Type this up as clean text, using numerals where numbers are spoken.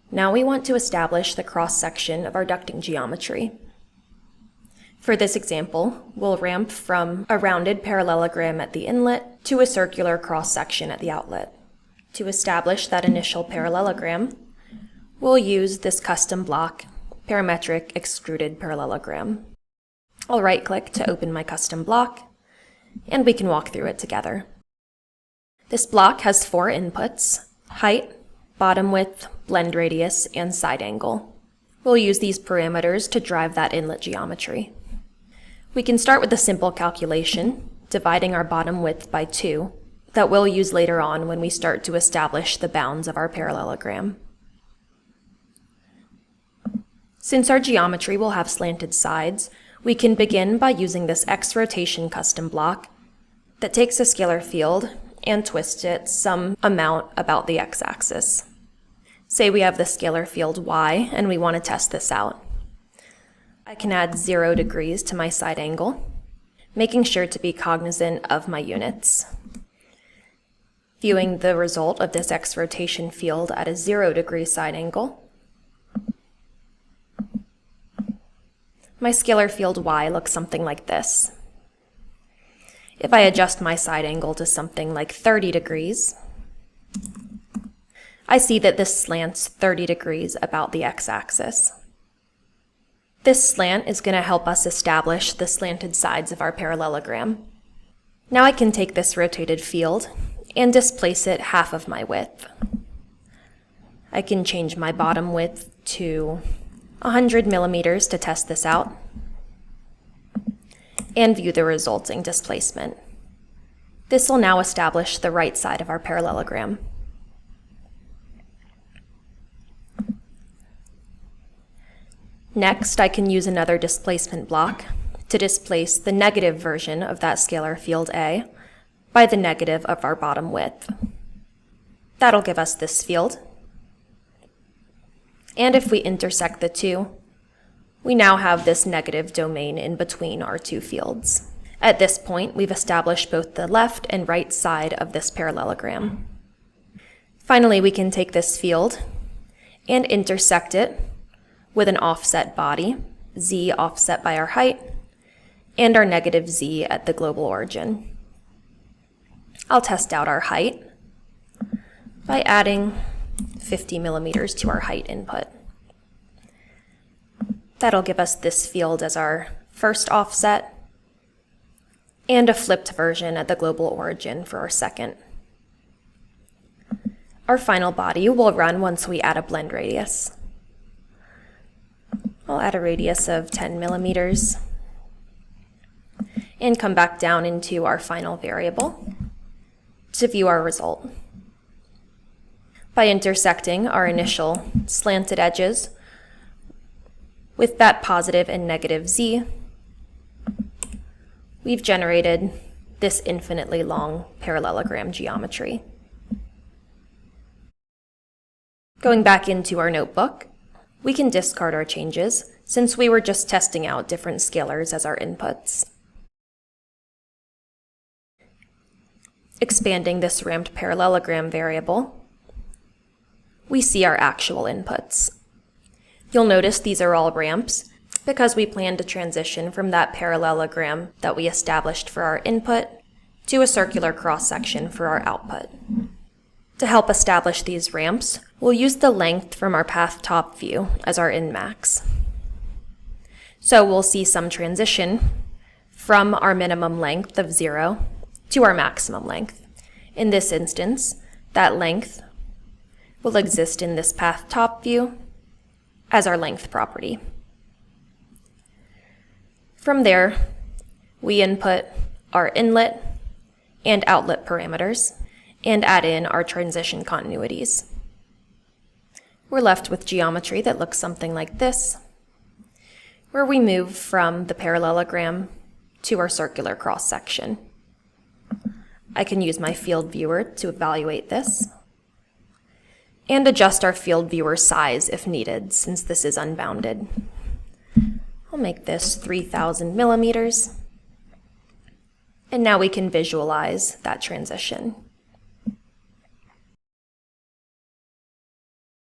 Now we want to establish the cross-section of our ducting geometry. For this example, we'll ramp from a rounded parallelogram at the inlet to a circular cross-section at the outlet. To establish that initial parallelogram, we'll use this custom block, Parametric Extruded Parallelogram. I'll right-click to open my custom block, and we can walk through it together. This block has 4 inputs: height, bottom width, blend radius, and side angle. We'll use these parameters to drive that inlet geometry. We can start with a simple calculation, dividing our bottom width by 2, that we'll use later on when we start to establish the bounds of our parallelogram. Since our geometry will have slanted sides, we can begin by using this X rotation custom block that takes a scalar field and twists it some amount about the x-axis. Say we have the scalar field y and we want to test this out. I can add 0 degrees to my side angle, making sure to be cognizant of my units. Viewing the result of this X rotation field at a 0 degree side angle, my scalar field y looks something like this. If I adjust my side angle to something like 30 degrees, I see that this slants 30 degrees about the x-axis. This slant is going to help us establish the slanted sides of our parallelogram. Now I can take this rotated field and displace it half of my width. I can change my bottom width to 100 millimeters to test this out and view the resulting displacement. This will now establish the right side of our parallelogram. Next, I can use another displacement block to displace the negative version of that scalar field A by the negative of our bottom width. That'll give us this field. And if we intersect the two, we now have this negative domain in between our two fields. At this point, we've established both the left and right side of this parallelogram. Finally, we can take this field and intersect it with an offset body, z offset by our height, and our negative z at the global origin. I'll test out our height by adding 50 millimeters to our height input. That'll give us this field as our first offset and a flipped version at the global origin for our second. Our final body will run once we add a blend radius. I'll add a radius of 10 millimeters and come back down into our final variable to view our result. By intersecting our initial slanted edges with that positive and negative z, we've generated this infinitely long parallelogram geometry. Going back into our notebook, we can discard our changes since we were just testing out different scalars as our inputs. Expanding this ramped parallelogram variable, we see our actual inputs. You'll notice these are all ramps because we plan to transition from that parallelogram that we established for our input to a circular cross-section for our output. To help establish these ramps, we'll use the length from our path top view as our in-max. So we'll see some transition from our minimum length of 0 to our maximum length. In this instance, that length will exist in this path top view as our length property. From there, we input our inlet and outlet parameters and add in our transition continuities. We're left with geometry that looks something like this, where we move from the parallelogram to our circular cross-section. I can use my field viewer to evaluate this and adjust our field viewer size if needed, since this is unbounded. I'll make this 3,000 millimeters, and now we can visualize that transition.